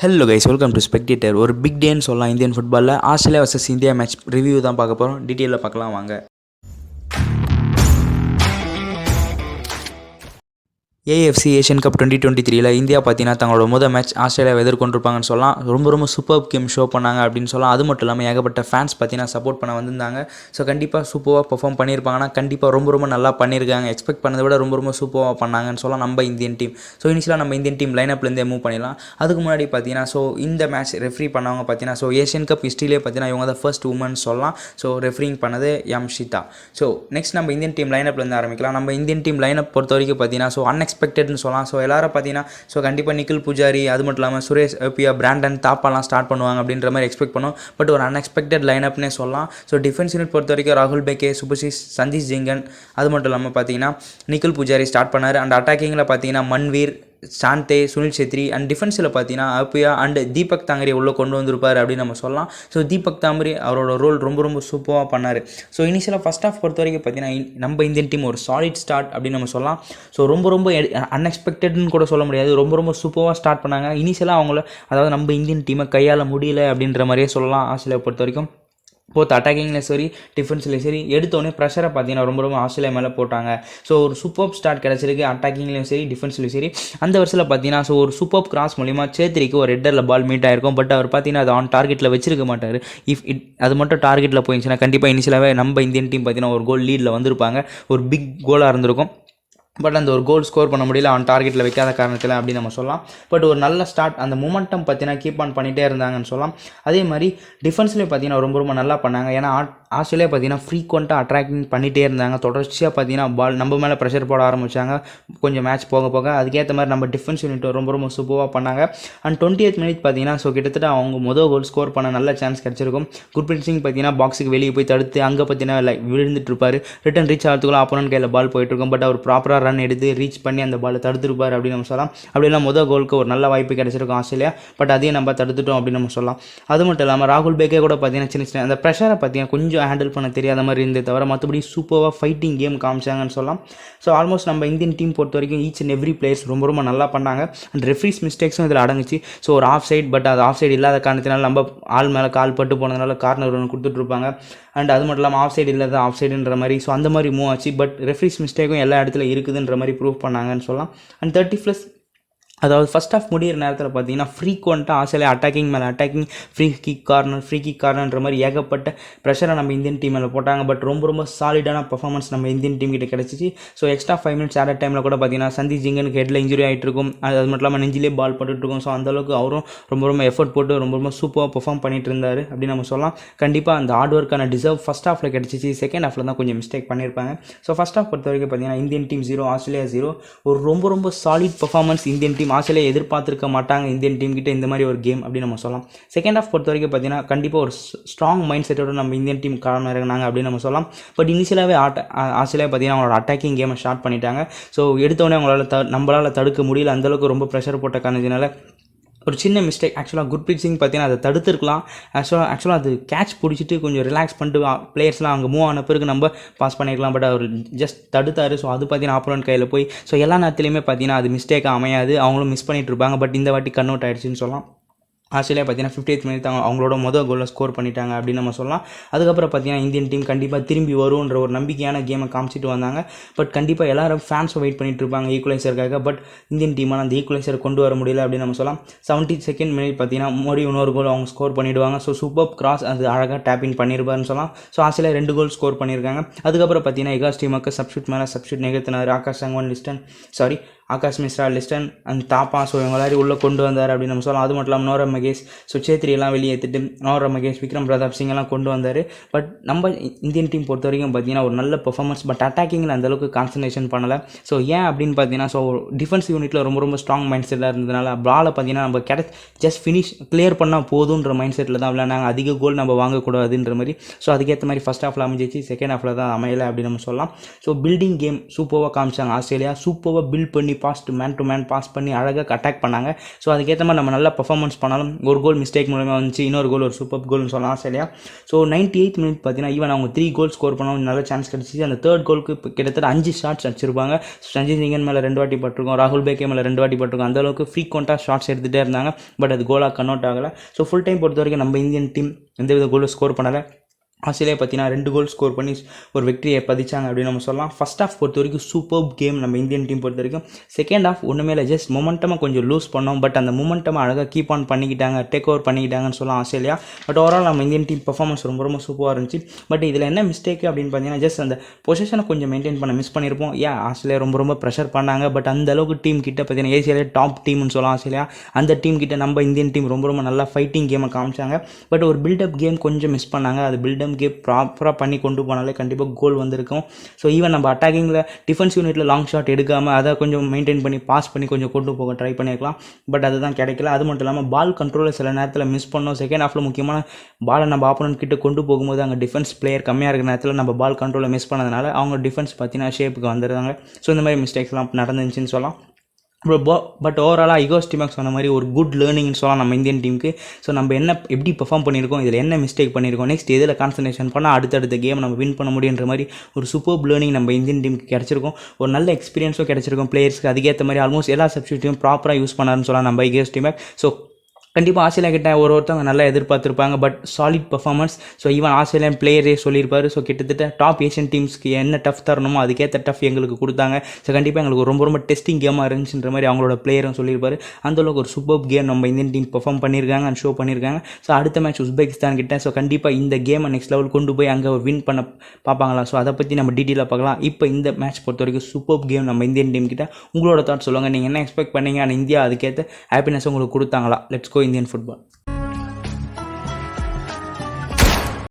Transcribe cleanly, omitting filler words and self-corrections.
Hello guys, welcome to spectator. ஒரு big டேன்னு சொல்லலாம் இந்தியன் ஃபுட்பாலில். Australia versus India match review தான் பார்க்க போகிறோம். டீட்டெயிலில் பார்க்கலாம் வாங்க. ஏஎஃப்சி ஏஷியன் கப் 2023 இந்தியா பார்த்தீங்கன்னா தங்களோட முதல் மேட்ச் ஆஸ்திரேலியாவை எதிர்கொண்டிருப்பாங்கன்னு சொல்லலாம். ரொம்ப சூப்பர் கேம் ஷோ பண்ணாங்க அப்படின்னு சொல்லலாம். அது மட்டும் இல்லாமல் ஏகப்பட்ட ஃபேன்ஸ் பார்த்தீங்கன்னா சப்போர்ட் பண்ண வந்திருந்தாங்க. ஸோ கண்டிப்பாக சூப்பராக பெர்ஃபார்ம் பண்ணியிருப்பாங்கன்னா கண்டிப்பாக ரொம்ப நல்லா பண்ணியிருக்காங்க. எக்ஸ்பெக்ட் பண்ணதை விட ரொம்ப சூப்பராக பண்ணாங்கன்னு சொல்லலாம் நம்ம இந்தியன் டீம். ஸோ இனிஷியலாக நம்ம இந்தியன் டீம் லைனப்லேருந்தே மூவ் பண்ணிடலாம். அதுக்கு முன்னாடி பார்த்தீங்கன்னா இந்த மேட்ச் ரெஃப்ரி பண்ணவங்க பார்த்தீங்கன்னா ஏஷியன் கப் ஹிஸ்ட்ரியிலே பார்த்தீங்கன்னா இவங்க தான் ஃபர்ஸ்ட் உமன் சொல்லலாம். ரெஃப்ரிங் பண்ணது யம்ஷிதா. நெக்ஸ்ட் நம்ம இந்தியன் டீம் லைனப்லேருந்து ஆரம்பிக்கலாம். நம்ம இந்தியன் டீம் லைனப் பொறுத்த வரைக்கும் பார்த்தீங்கன்னா அன்எக்ஸ்பெக்டட்னு சொல்லலாம். எல்லாரும் பார்த்தீங்கன்னா கண்டிப்பாக நிக்கில் புஜாரி, அது மட்டும் இல்லாமல் சுரேஷ் ஐபியா, பிராண்டன் தாப்பாலாம் ஸ்டார்ட் பண்ணுவாங்க அப்படின்ற மாதிரி எக்ஸ்பெக்ட் பண்ணோம். பட் ஒரு அன்எக்ஸ்பெக்டட் லைனப்னே சொல்லலாம். டிஃபென்ஸ் யூனிட் பொறுத்த வரைக்கும் ராகுல் பெக்கே, சுபசிஸ், சந்தீஷ் ஜிங்கன், அது மட்டும் இல்லாமல் பார்த்தீங்கன்னா நிக்கில் புஜாரி ஸ்டார்ட் பண்ணார். அண்ட் அட்டாக்கிங்கில் பார்த்தீங்கன்னா மன்வீர், சாந்தே, சுனில் சேத்ரி. அண்ட் டிஃபென்ஸில் பார்த்தீங்கன்னா அப்பியா அண்ட் தீபக் தாங்கரி உள்ளே கொண்டு வந்திருப்பார் அப்படின்னு நம்ம சொல்லலாம். தீபக் தாங்கரி அவரோட ரோல் ரொம்ப சூப்பராக பண்ணார். இனிஷியலாக ஃபஸ்ட் ஹாஃப் பொறுத்த வரைக்கும் பார்த்தீங்கன்னா நம்ம இந்தியன் டீம் ஒரு சாலிட் ஸ்டார்ட் அப்படின்னு நம்ம சொல்லலாம். ரொம்ப அன்எக்ஸ்பெக்டட்னு கூட சொல்ல முடியாது. ரொம்ப சூப்பராக ஸ்டார்ட் பண்ணாங்க. இனிஷியலாக அவங்கள, அதாவது நம்ம இந்தியன் டீமை கையாள முடியல அப்படின்ற மாதிரியே சொல்லலாம். ஆஸ்திரேலியா பொறுத்த வரைக்கும் போத் அட்டாக்கிங்லேயும் சரி டிஃபென்ஸ்லேயும் சரி எடுத்தோடனே ப்ரெஷரை பார்த்தீங்கன்னா ரொம்ப ஆஸ்திரேலியா மேலே போட்டாங்க. ஒரு சூப்பர் ஸ்டார்ட் கிடச்சிருக்கு அட்டாக்கிங்லேயும் சரி டிஃபென்ஸ்லையும் சரி. அந்த வருஷத்தில் பார்த்தீங்கன்னா ஒரு சூப்பர் கிராஸ் மூலிமா சேத்ரிக்கு ஒரு ரெட்டரில் பால் மீட் ஆயிருக்கும். பட் அவர் பார்த்தீங்கன்னா அது ஆன் டார்கெட்டில் வச்சிருக்க மாட்டார். அது மட்டும் டார்கெட்டில் போயிடுச்சுன்னா கண்டிப்பாக இனிஷியலாகவே நம்ம இந்தியன் டீம் பார்த்தீங்கன்னா ஒரு கோல் லீடில் வந்திருப்பாங்க. ஒரு பிக் கோலாக இருந்திருக்கும். பட் அந்த ஒரு கோல் ஸ்கோர் பண்ண முடியல ஆன் டார்கெட்டில் வைக்காத காரணத்தில் அப்படின்னு நம்ம சொல்லலாம். பட் ஒரு நல்ல ஸ்டார்ட், அந்த மொமெண்டம் பார்த்தீங்கன்னா கீப் ஆன் பண்ணிகிட்டே இருந்தாங்கன்னு சொல்லலாம். அதே மாதிரி டிஃபென்ஸ்லேயும் பார்த்தீங்கன்னா ரொம்ப நல்லா பண்ணாங்க. ஏன்னா ஆஸ்திரேலியா பார்த்தீங்கன்னா ஃப்ரீக்வெண்ட்டாக அட்ராக்டிங் பண்ணிகிட்டே இருந்தாங்க. தொடர்ச்சியாக பார்த்தீங்கன்னா பால் நம்ம மேலே ப்ரெஷர் போட ஆரம்பித்தாங்க. கொஞ்சம் மேட்ச் போக அதுக்கேற்ற மாதிரி நம்ம டிஃபென்ஸ் யூனிட் ரொம்ப சூப்பராக பண்ணாங்க. அண்ட் 20th மினிட் பார்த்தீங்கன்னா கிட்டத்தட்ட அவங்க முதல் கோல் ஸ்கோர் பண்ண நல்ல சான்ஸ் கிடச்சிருக்கும். குர்பிரீத் சிங் பார்த்தீங்கன்னா பாக்ஸுக்கு வெளியே போய் தடுத்து அங்கே பார்த்தீங்கன்னா விழுந்துட்டு இருப்பார். ரிட்டன் ரீச் ஆகிறதுக்குள்ள ஆப்போனன்ட் கையில் பால் போயிட்டுருக்கும். பட் அவர் ப்ராப்பராக ரன் எடுத்து ரீச் பண்ணி அந்த பாலை தடுத்துருப்பார் அப்படின்னு நம்ம சொல்லலாம். அப்படின்னா முதல் கோலுக்கு ஒரு நல்ல வாய்ப்பு கிடச்சிருக்கும் ஆஸ்திரேலியா. பட் அதையும் நம்ம தடுத்துட்டோம் அப்படின்னு நம்ம சொல்லலாம். அது மட்டும் இல்லாமல் ராகுல் பேக்கே கூட பார்த்தீங்கன்னா சின்ன அந்த ப்ரெஷரை பார்த்தீங்கன்னா கொஞ்சம் ஹேண்டில் பண்ண தெரியாத மாதிரி இருந்தே தவிர மற்றபடி சூப்பராக ஃபைட்டிங் கேம் காமிச்சாங்கன்னு சொல்லலாம். ஆல்மோஸ்ட் நம்ம இந்தியன் டீம் பொறுத்த வரைக்கும் ஈச் அண்ட் எவ்ரி பிளேயர்ஸ் ரொம்ப நல்லா பண்ணாங்க. அண்ட் ரெஃப்ரீஸ் மிஸ்டேக்ஸும் இதில் அடங்குச்சு. ஒரு ஆஃப் சைட், பட் அது ஆஃப் சைடு இல்லாத காரணத்தினால நம்ம ஆள் மேலே கால் பட்டு போனதுனால கார்னர் ஒன்று கொடுத்துட்ருப்பாங்க. அண்ட் அது மட்டும் இல்லாமல் ஆஃப் சைடு இல்லாத ஆஃப் சைடுன்ற மாதிரி அந்த மாதிரி மூவ் ஆச்சு. பட் ரெஃப்ரீஸ் மிஸ்டேக்கும் எல்லா இடத்துல இருக்குதுன்ற மாதிரி ப்ரூவ் பண்ணாங்கன்னு சொல்லலாம். அண்ட் 30+, அதாவது ஃபஸ்ட் ஆஃப் முடிகிற நேரத்தில் பார்த்தீங்கன்னா ஃப்ரீக்வெண்ட்டாக ஆஸ்திரேலியா அட்டாக்கிங் மேலே அட்டாக்கிங், ஃப்ரீ கிக் கார்னர்ன்ற மாதிரி ஏகப்பட்ட ப்ரெஷரை நம்ம இந்தியன் டீம் மேலே போட்டாங்க. பட் ரொம்ப சாலிடான பர்ஃபார்மன்ஸ் நம்ம இந்தியன் டீம் கிட்ட கிடச்சிச்சு. எக்ஸ்ட்ரா 5 மினிட்ஸ் ஆட் டைமில் கூட பார்த்தீங்கன்னா சந்தீஷ் ஜிங்கனுக்கு ஹெட்டில் இன்ஜுரி ஆகிட்டு இருக்கும். அது மட்டும் இல்லாமல் நெஞ்சிலே பால் பட்டுருக்கும். அந்தளவுக்கு அவரும் ரொம்ப எஃபர்ட் போட்டு ரொம்ப சூப்பராக பெர்ஃபார்ம் பண்ணிட்டு இருந்தார் அப்படின்னு நம்ம சொல்லலாம். கண்டிப்பாக அந்த ஹார்ட் ஒர்க்கான டிசர்வ் ஃபஸ்ட் ஹாஃபில் கிடச்சிச்சு. செகண்ட் ஹாஃபில் தான் கொஞ்சம் மிஸ்டேக் பண்ணியிருப்பாங்க. ஃபஸ்ட் ஹாஃப் பொறுத்த வரைக்கும் பார்த்தீங்கன்னா இந்தியன் டீம் 0, ஆஸ்திரேலியா 0. ஒரு ரொம்ப solid performance Indian team. Australia எதிர்பார்த்துருக்க மாட்டாங்க இந்தியன் டீம் கிட்ட இந்த மாதிரி ஒரு கேம் அப்படின்னு நம்ம சொல்லலாம். செகண்ட் ஹாஃப் பொறுத்த வரைக்கும் பார்த்தீங்கன்னா கண்டிப்பாக ஒரு ஸ்ட்ராங் மைண்ட் செட்டோட நம்ம இந்தியன் டீம் காரணம் இறங்கினாங்க அப்படின்னு நம்ம சொல்லலாம். பட் இனிஷியலாகவே ஆஸ்திரேலியா பார்த்தீங்கன்னா அவங்களோட அட்டாக்கிங் கேமை ஸ்டார்ட் பண்ணிட்டாங்க. எடுத்தோடனே அவங்களால நம்மளால் தடுக்க முடியல. அந்தளவுக்கு ரொம்ப ப்ரெஷர் போட்ட காரணத்தினால ஒரு சின்ன மிஸ்டேக். ஆக்சுவலாக குர்பிரீத் சிங் பார்த்தீங்கன்னா அதை தடுத்துருக்கலாம். ஆக்சுவலாக அது கேட்ச் பிடிச்சிட்டு கொஞ்சம் ரிலாக்ஸ் பண்ணிட்டு பிளேயர்ஸ்லாம் அங்கே மூவ் ஆன பிறகு நம்ம பாஸ் பண்ணியிருக்கலாம். பட் அவர் ஜஸ்ட் தடுத்தார். அது பார்த்தீங்கன்னா ஆப்போனன்ட் கையில் போய் எல்லா நேரத்துலையுமே பார்த்தீங்கன்னா அது மிஸ்டேக்காக அமையாது. அவங்களும் மிஸ் பண்ணிட்டு இருப்பாங்க. பட் இந்த வாட்டி கன்வெர்ட் ஆகிடுச்சின்னு சொல்லலாம். ஆஸ்திரேலியா பார்த்தீங்கன்னா 50th மினிட் அவங்களோட முதல் கோலில் ஸ்கோர் பண்ணிட்டாங்க அப்படின்னு நம்ம சொல்லலாம். அதுக்கப்புறம் பார்த்தீங்கன்னா இந்தியன் டீம் கண்டிப்பாக திரும்பி வரும்ன்ற ஒரு நம்பிக்கையான கேமை காமிச்சிட்டு வந்தாங்க. பட் கண்டிப்பாக எல்லாரும் ஃபேன்ஸை வெயிட் பண்ணிட்டு இருப்பாங்க ஈக்குவலைசருக்காக. பட் இந்தியன் டீமால் அந்த ஈக்குவலைசரை கொண்டு வர முடியல அப்படின்னு நம்ம சொல்லலாம். 72nd மினிட் பார்த்தீங்கன்னா மறுபடியும் இன்னொரு கோல் அவங்க ஸ்கோர் பண்ணிவிடுவாங்க. சூப்பர் கிராஸ், அது அழகாக டேப்பிங் பண்ணியிருப்பாருன்னு சொல்லலாம். ஆஸ்திரேலியா 2 கோல் ஸ்கோர் பண்ணியிருக்காங்க. அதுக்கப்புறம் பார்த்தீங்கன்னா எகாஸ் டீமுக்கு சப்ஸ்டியூட் மேலே சப்ஸ்டியூட் நிகழ்த்தினார். ஆகாஷ் மிஸ்ரா, லிஸ்டன் அண்ட் தாப்பா. இவங்க எல்லாரும் உள்ளே கொண்டு வந்தார் அப்படின்னு நம்ம சொல்லலாம். அது மட்டும் இல்லாமல் நோரா மகேஷ், சேத்ரி எல்லாம் வெளியேற்றிட்டு நோரா மகேஷ், விக்ரம் பிரதாப் சிங் எல்லாம் கொண்டு வந்தார். பட் நம்ம இந்தியன் டீம் பொறுத்த வரைக்கும் பார்த்தீங்கன்னா ஒரு நல்ல பெர்ஃபார்மன்ஸ். பட் அட்டாக்கிங்கில் அந்தளவுக்கு கான்சன்ட்ரேஷன் பண்ணலை. ஏன் அப்படின்னு பார்த்தீங்கன்னா டிஃபென்ஸ் யூனிட்டில் ரொம்ப ஸ்ட்ராங் மைண்ட் செட்டாக இருந்ததுனால பாலை பார்த்தீங்கன்னா நம்ம ஜஸ்ட் ஃபினிஷ் கிளியர் பண்ணால் போதுன்ற மைண்ட் செட்டில் தான் விளையாண்டாங்க. அதிக கோல் நம்ம வாங்கக்கூடாதுன்ற மாதிரி. அதுக்கேற்ற மாதிரி ஃபஸ்ட் ஹாஃபில் அமைஞ்சிச்சு. செகண்ட் ஹாஃபில் தான் அமையலை அப்படின்னு நம்ம சொல்லலாம். பில்டிங் கேம் சூப்பராக காமிச்சாங்க ஆஸ்திரேலியா. சூப்பராக பில்ட் பண்ணி pass man to man pass பண்ணி அழகாக அட்டாக் பண்ணாங்க. ஸோ அதுக்கேற்ற மாதிரி நம்ம நல்லா பர்ஃபார்மன்ஸ் பண்ணாலும் ஒரு கோல் மிஸ்டேக் மூலமாக வந்துச்சு, இன்னொரு கோல் ஒரு சூப்பர் கோல்னு சொல்லலாம் ஆஸ்திரேலியா. ஸோ 98th மினிட் பார்த்தீங்கன்னா ஈவன் அவங்க 3 கோல் ஸ்கோர் பண்ணவும் நல்ல சான்ஸ் கிடச்சிச்சு. அந்த தேர்ட் கோலுக்கு கிட்டத்தட்ட 5 ஷாட்ஸ் அடிச்சிருப்பாங்க. சஞ்சய் சிங்கன் மேலே 2 வாட்டி பட்டிருக்கோம், ராகுல் பேக்கே மேலே 2 வாட்டி பட்டிருக்கோம். அந்தளவுக்கு ஃப்ரீக்வெண்ட்டாக ஷாட்ஸ் எடுத்துகிட்டே இருந்தாங்க. பட் அது கோலாக கன்வெர்ட் ஆகலை. ஸோ ஃபுல் டைம் பொறுத்த வரைக்கும் நம்ம இந்தியன் டீம் எந்தவித கோலும் ஸ்கோர் பண்ணலை. ஆஸ்திரேலியா பார்த்தீங்கன்னா 2 கோல் ஸ்கோர் பண்ணி ஒரு வெற்றியை பதிச்சாங்க அப்படின்னு நம்ம சொல்லலாம். ஃபர்ஸ்ட் ஹாஃப் பொறுத்த வரைக்கும் சூப்பர் கேம் நம்ம இந்தியன் டீம் பொறுத்த வரைக்கும். செகண்ட் ஹாஃப் ஒன்றுமே இல்லை, ஜஸ்ட் மொமெண்டமாக கொஞ்சம் லூஸ் பண்ணோம். பட் அந்த மொமெண்டமாக அழகாக கீப் ஆன் பண்ணிக்கிட்டாங்க, டேக் ஓவர் பண்ணிக்கிட்டாங்கன்னு சொல்லலாம் ஆஸ்திரேலியா. பட் ஓவரால் நம்ம இந்தியன் டீம் பர்ஃபார்மன்ஸ் ரொம்ப ரொம்ப சூப்பராக இருந்துச்சு. பட் இதில் என்ன மிஸ்டேக் அப்படின்னு பார்த்தீங்கன்னா ஜஸ்ட் அந்த பொசிஷனை கொஞ்சம் மெயின்டைன் பண்ண மிஸ் பண்ணியிருப்போம். ஆஸ்திரேலியா ரொம்ப ரொம்ப ப்ரெஷர் பண்ணாங்க. பட் அந்த அளவுக்கு டீம் கிட்ட பார்த்தீங்கன்னா ஏசியாலே டாப் டீம்னு சொல்லலாம் ஆஸ்திரேலியா. அந்த டீம் கிட்ட நம்ம இந்தியன் டீம் ரொம்ப ரொம்ப நல்லா ஃபைட்டிங் கேமை காமிச்சாங்க. பட் ஒரு பில்டப் கேம் கொஞ்சம் மிஸ் பண்ணாங்க. அது பில்டப் கேம் ப்ராப்பராக பண்ணி கொண்டு போனாலே கண்டிப்பாக கோல் வந்திருக்கும். ஸோ ஈவன் நம்ம அட்டாக்கிங்கில் டிஃபென்ஸ் யூனிட்டில் லாங் ஷாட் எடுக்காமல் அதை கொஞ்சம் மெயின்டைன் பண்ணி பாஸ் பண்ணி கொஞ்சம் கொண்டு போக ட்ரை பண்ணியிருக்கலாம். பட் அதுதான் கிடைக்கல. அது மட்டும் இல்லாமல் பால் கண்ட்ரோலில் சில நேரத்தில் மிஸ் பண்ணோம். செகண்ட் ஹாஃபில் முக்கியமான பாலை நம்ம ஆப்போனன்ட் கிட்ட கொண்டு போகும்போது அங்கே டிஃபென்ஸ் பிளேயர் கம்மியாக இருக்கிற நேரத்தில் நம்ம பால் கண்ட்ரோலில் மிஸ் பண்ணதுனால அவங்க டிஃபென்ஸ் பார்த்தீங்கன்னா ஷேப்புக்கு வந்துடுறாங்க. ஸோ இந்த மாதிரி மிஸ்டேக்ஸ்லாம் நடந்துச்சுன்னு சொல்லலாம். பட் ஓவராலாக இகோஸ்டிமாக் சொன்ன மாதிரி ஒரு குட் லேர்னிங்னு சொல்லலாம் நம்ம இந்தியன் டீமுக்கு. ஸோ நம்ம எப்படி பெர்ஃபார்ம் பண்ணியிருக்கோம், இதில் என்ன மிஸ்டேக் பண்ணியிருக்கோம், நெக்ஸ்ட் எதில் கான்சன்ட்ரேஷன் பண்ணால் அடுத்தடுத்த கேம் நம்ம வின் பண்ண முடியுன்ற மாதிரி ஒரு சூப்பர் லேர்னிங் நம்ம இந்தியன் டீமுக்கு கிடச்சிருக்கும். ஒரு நல்ல எக்ஸ்பீரியன்ஸும் கிடச்சிருக்கும் பிளேயர்ஸ்க்கு. அதுக்கேற்ற மாதிரி ஆல்மோஸ்ட் எல்லா சப்ஸ்டியூட்டையும் ப்ராப்பராக யூஸ் பண்ணாருன்னு சொல்லலாம் நம்ம இகோஸ்டிமாக். ஸோ கண்டிப்பாக ஆஸ்திரேலியா கிட்ட ஒருத்தவங்க நல்லா எதிர்பார்த்துருப்பாங்க. But solid performance. So even Australian பிளேயரே சொல்லியிருப்பார். ஸோ கிட்டத்தட்ட டாப் ஏஷியன் டீம்ஸ்க்கு என்ன டஃப் தரணுமோ அதுக்கேற்ற டஃப் எங்களுக்கு கொடுத்தாங்க. ஸோ கண்டிப்பாக எங்களுக்கு ரொம்ப ரொம்ப டெஸ்டிங் கேமாக இருந்துச்சுன்ற மாதிரி அவங்களோட பிளேயரும் சொல்லியிருப்பார். அந்தளவுக்கு ஒரு சூப்பர் கேம் நம்ம இந்தியன் டீம் பெர்ஃபார்ம் பண்ணியிருக்காங்க அண்ட் ஷோ பண்ணியிருக்காங்க. ஸோ அடுத்த மேட்ச் உஸ்பெகிஸ்தான் கிட்ட. ஸோ கண்டிப்பாக இந்த கேமை நெக்ஸ்ட் லெவல் கொண்டு போய் அங்கே வின் பண்ண பார்ப்பாங்களா. ஸோ அதை பற்றி நம்ம டீட்டெயிலாக பார்க்கலாம். இப்போ இந்த மேட்ச் பொறுத்த வரைக்கும் சூப்பர் கேம் நம்ம இந்தியன் டீம் கிட்ட. உங்களோட தாட் சொல்லுவாங்க, நீங்கள் என்ன எக்ஸ்பெக்ட் பண்ணீங்க, அண்ட் இந்தியா அதுக்கேற்ற ஹாப்பினஸ் உங்களுக்கு கொடுத்தாங்களா? Let's go Indian football.